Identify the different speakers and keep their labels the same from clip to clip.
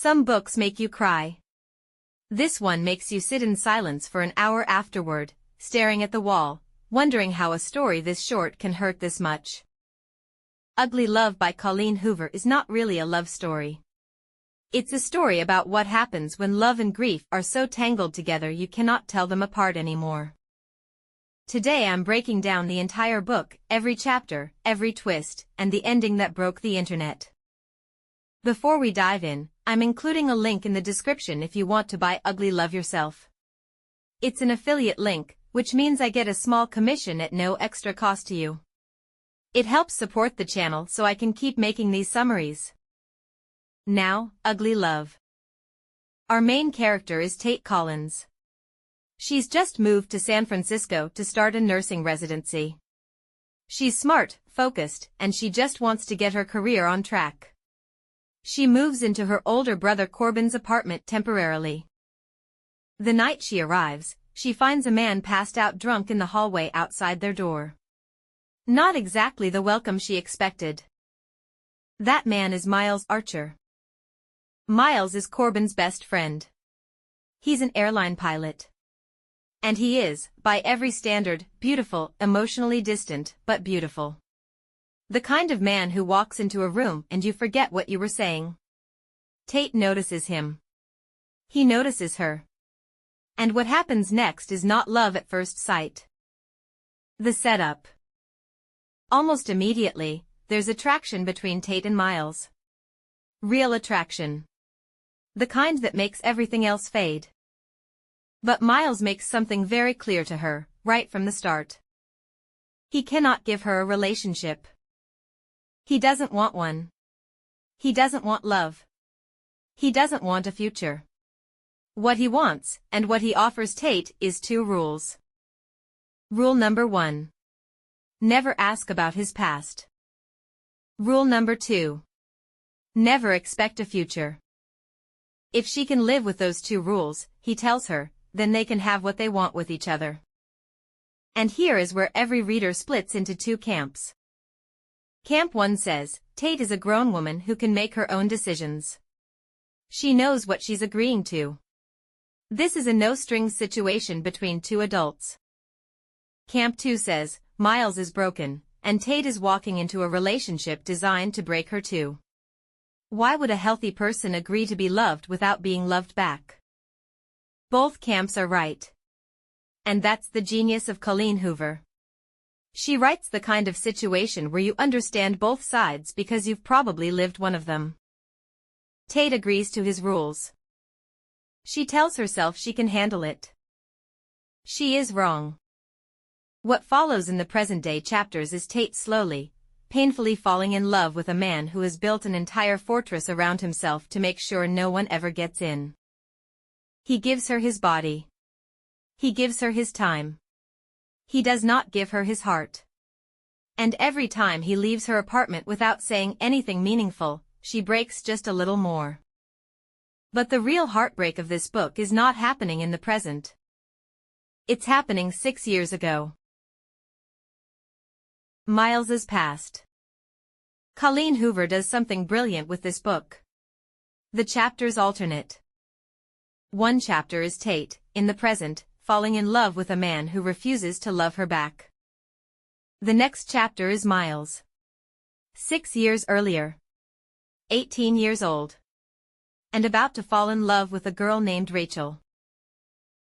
Speaker 1: Some books make you cry. This one makes you sit in silence for an hour afterward, staring at the wall, wondering how a story this short can hurt this much. Ugly Love by Colleen Hoover is not really a love story. It's a story about what happens when love and grief are so tangled together you cannot tell them apart anymore. Today I'm breaking down the entire book, every chapter, every twist, and the ending that broke the internet. Before we dive in, I'm including a link in the description if you want to buy Ugly Love yourself. It's an affiliate link, which means I get a small commission at no extra cost to you. It helps support the channel so I can keep making these summaries. Now, Ugly Love. Our main character is Tate Collins. She's just moved to San Francisco to start a nursing residency. She's smart, focused, and she just wants to get her career on track. She moves into her older brother Corbin's apartment temporarily. The night she arrives, she finds a man passed out drunk in the hallway outside their door. Not exactly the welcome she expected. That man is Miles Archer. Miles is Corbin's best friend. He's an airline pilot. And he is, by every standard, beautiful, emotionally distant, but beautiful. The kind of man who walks into a room and you forget what you were saying. Tate notices him. He notices her. And what happens next is not love at first sight. The setup. Almost immediately, there's attraction between Tate and Miles. Real attraction. The kind that makes everything else fade. But Miles makes something very clear to her, right from the start. He cannot give her a relationship. He doesn't want one. He doesn't want love. He doesn't want a future. What he wants, and what he offers Tate, is 2 rules. Rule number 1. Never ask about his past. Rule number 2. Never expect a future. If she can live with those 2 rules, he tells her, then they can have what they want with each other. And here is where every reader splits into 2 camps. Camp 1 says, Tate is a grown woman who can make her own decisions. She knows what she's agreeing to. This is a no-strings situation between 2 adults. Camp 2 says, Miles is broken, and Tate is walking into a relationship designed to break her too. Why would a healthy person agree to be loved without being loved back? Both camps are right. And that's the genius of Colleen Hoover. She writes the kind of situation where you understand both sides because you've probably lived one of them. Tate agrees to his rules. She tells herself she can handle it. She is wrong. What follows in the present-day chapters is Tate slowly, painfully falling in love with a man who has built an entire fortress around himself to make sure no one ever gets in. He gives her his body. He gives her his time. He does not give her his heart. And every time he leaves her apartment without saying anything meaningful, she breaks just a little more. But the real heartbreak of this book is not happening in the present. It's happening 6 years ago. Miles's past. Colleen Hoover does something brilliant with this book. The chapters alternate. One chapter is Tate, in the present, falling in love with a man who refuses to love her back. The next chapter is Miles. 6 years earlier. 18 years old. And about to fall in love with a girl named Rachel.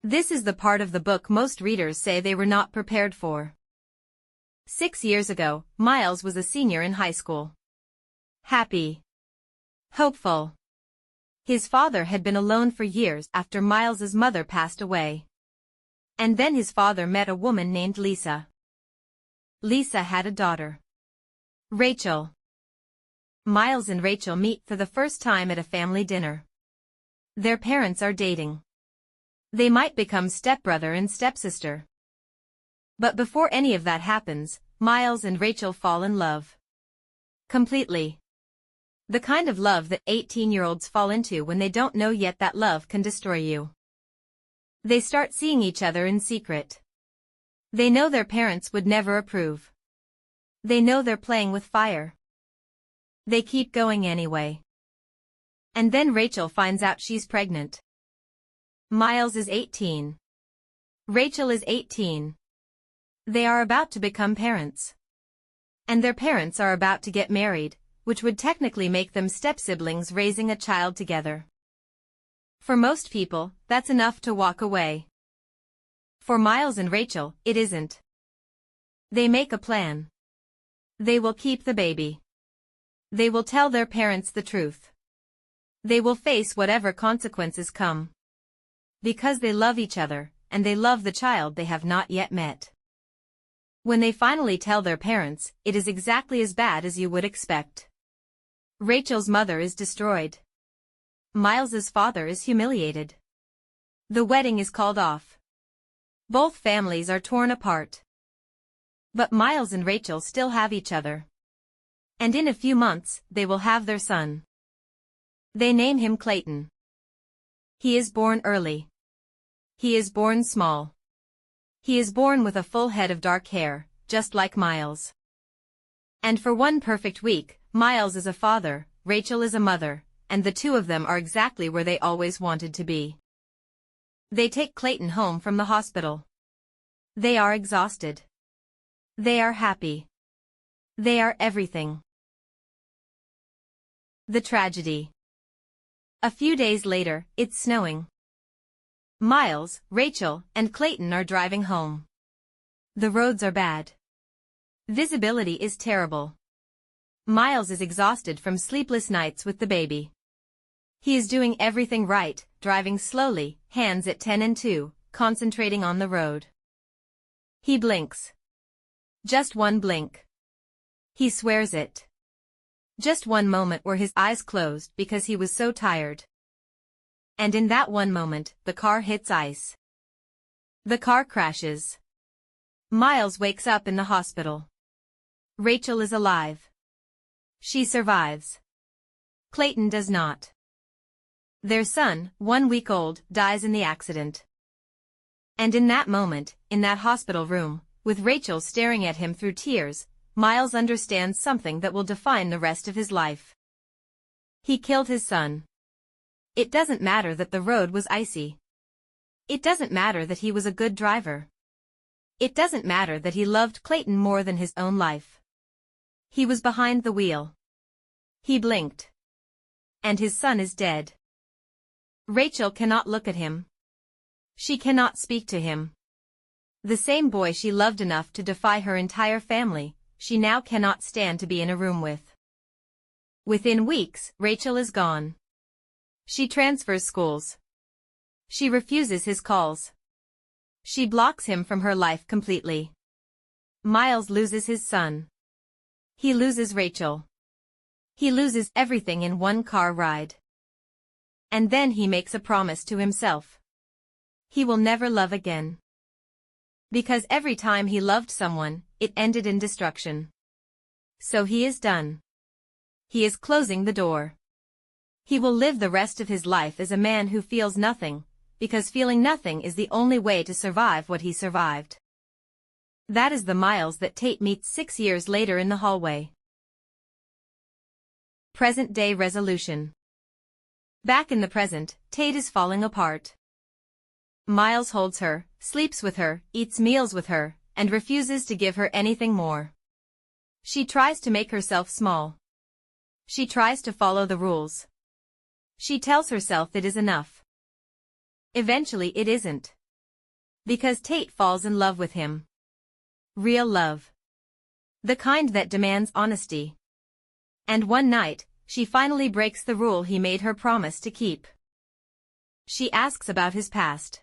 Speaker 1: This is the part of the book most readers say they were not prepared for. 6 years ago, Miles was a senior in high school. Happy. Hopeful. His father had been alone for years after Miles's mother passed away. And then his father met a woman named Lisa. Lisa had a daughter. Rachel. Miles and Rachel meet for the first time at a family dinner. Their parents are dating. They might become stepbrother and stepsister. But before any of that happens, Miles and Rachel fall in love. Completely. The kind of love that 18-year-olds fall into when they don't know yet that love can destroy you. They start seeing each other in secret. They know their parents would never approve. They know they're playing with fire. They keep going anyway. And then Rachel finds out she's pregnant. Miles is 18. Rachel is 18. They are about to become parents. And their parents are about to get married, which would technically make them step-siblings raising a child together. For most people, that's enough to walk away. For Miles and Rachel, it isn't. They make a plan. They will keep the baby. They will tell their parents the truth. They will face whatever consequences come. Because they love each other, and they love the child they have not yet met. When they finally tell their parents, it is exactly as bad as you would expect. Rachel's mother is destroyed. Miles's father is humiliated. The wedding is called off. Both families are torn apart. But Miles and Rachel still have each other. And in a few months, they will have their son. They name him Clayton. He is born early. He is born small. He is born with a full head of dark hair, just like Miles. And for one perfect week, Miles is a father, Rachel is a mother, and the two of them are exactly where they always wanted to be. They take Clayton home from the hospital. They are exhausted. They are happy. They are everything. The tragedy. A few days later, it's snowing. Miles, Rachel, and Clayton are driving home. The roads are bad. Visibility is terrible. Miles is exhausted from sleepless nights with the baby. He is doing everything right, driving slowly, hands at 10 and 2, concentrating on the road. He blinks. Just one blink. He swears it. Just one moment where his eyes closed because he was so tired. And in that one moment, the car hits ice. The car crashes. Miles wakes up in the hospital. Rachel is alive. She survives. Clayton does not. Their son, 1 week old, dies in the accident. And in that moment, in that hospital room, with Rachel staring at him through tears, Miles understands something that will define the rest of his life. He killed his son. It doesn't matter that the road was icy. It doesn't matter that he was a good driver. It doesn't matter that he loved Clayton more than his own life. He was behind the wheel. He blinked. And his son is dead. Rachel cannot look at him. She cannot speak to him. The same boy she loved enough to defy her entire family, she now cannot stand to be in a room with. Within weeks, Rachel is gone. She transfers schools. She refuses his calls. She blocks him from her life completely. Miles loses his son. He loses Rachel. He loses everything in one car ride. And then he makes a promise to himself. He will never love again. Because every time he loved someone, it ended in destruction. So he is done. He is closing the door. He will live the rest of his life as a man who feels nothing, because feeling nothing is the only way to survive what he survived. That is the Miles that Tate meets 6 years later in the hallway. Present-day resolution. Back in the present, Tate is falling apart. Miles holds her, sleeps with her, eats meals with her, and refuses to give her anything more. She tries to make herself small. She tries to follow the rules. She tells herself it is enough. Eventually it isn't. Because Tate falls in love with him. Real love. The kind that demands honesty. And one night, she finally breaks the rule he made her promise to keep. She asks about his past.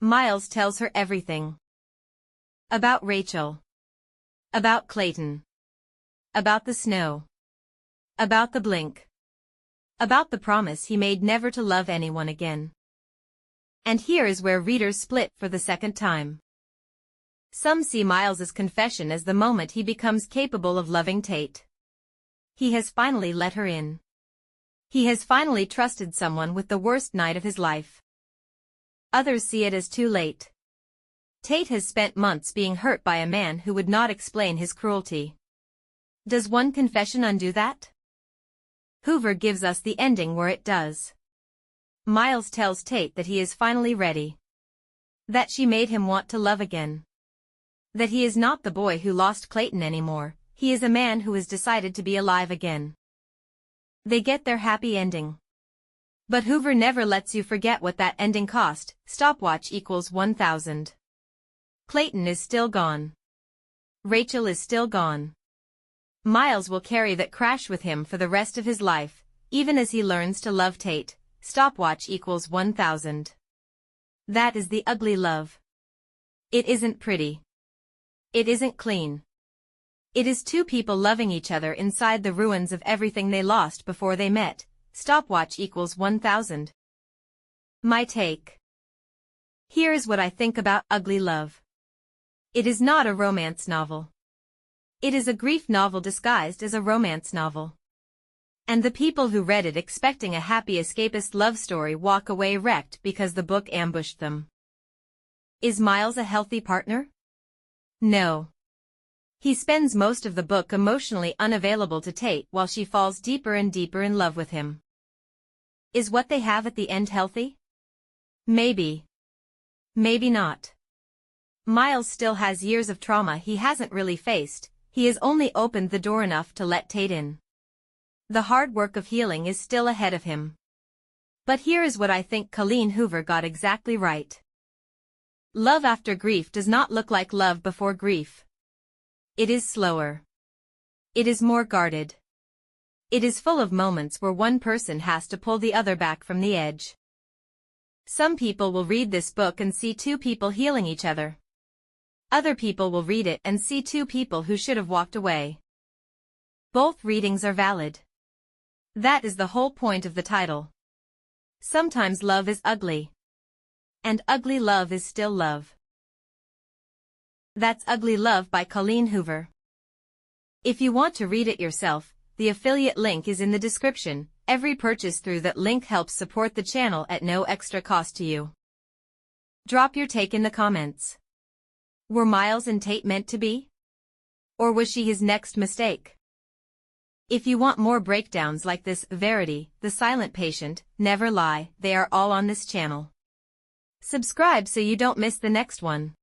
Speaker 1: Miles tells her everything. About Rachel. About Clayton. About the snow. About the blink. About the promise he made never to love anyone again. And here is where readers split for the second time. Some see Miles's confession as the moment he becomes capable of loving Tate. He has finally let her in. He has finally trusted someone with the worst night of his life. Others see it as too late. Tate has spent months being hurt by a man who would not explain his cruelty. Does one confession undo that? Hoover gives us the ending where it does. Miles tells Tate that he is finally ready. That she made him want to love again. That he is not the boy who lost Clayton anymore, he is a man who has decided to be alive again. They get their happy ending. But Hoover never lets you forget what that ending cost. Stopwatch equals 1,000. Clayton is still gone. Rachel is still gone. Miles will carry that crash with him for the rest of his life, even as he learns to love Tate. Stopwatch equals 1,000. That is the ugly love. It isn't pretty. It isn't clean. It is two people loving each other inside the ruins of everything they lost before they met. Stopwatch equals 1,000. My take. Here is what I think about ugly love. It is not a romance novel. It is a grief novel disguised as a romance novel. And the people who read it expecting a happy escapist love story walk away wrecked because the book ambushed them. Is Miles a healthy partner? No. He spends most of the book emotionally unavailable to Tate while she falls deeper and deeper in love with him. Is what they have at the end healthy? Maybe. Maybe not. Miles still has years of trauma he hasn't really faced, he has only opened the door enough to let Tate in. The hard work of healing is still ahead of him. But here is what I think Colleen Hoover got exactly right. Love after grief does not look like love before grief. It is slower. It is more guarded. It is full of moments where one person has to pull the other back from the edge. Some people will read this book and see two people healing each other. Other people will read it and see two people who should have walked away. Both readings are valid. That is the whole point of the title. Sometimes love is ugly. And ugly love is still love. That's Ugly Love by Colleen Hoover. If you want to read it yourself, the affiliate link is in the description. Every purchase through that link helps support the channel at no extra cost to you. Drop your take in the comments. Were Miles and Tate meant to be? Or was she his next mistake? If you want more breakdowns like this, Verity, The Silent Patient, Never Lie, they are all on this channel. Subscribe so you don't miss the next one.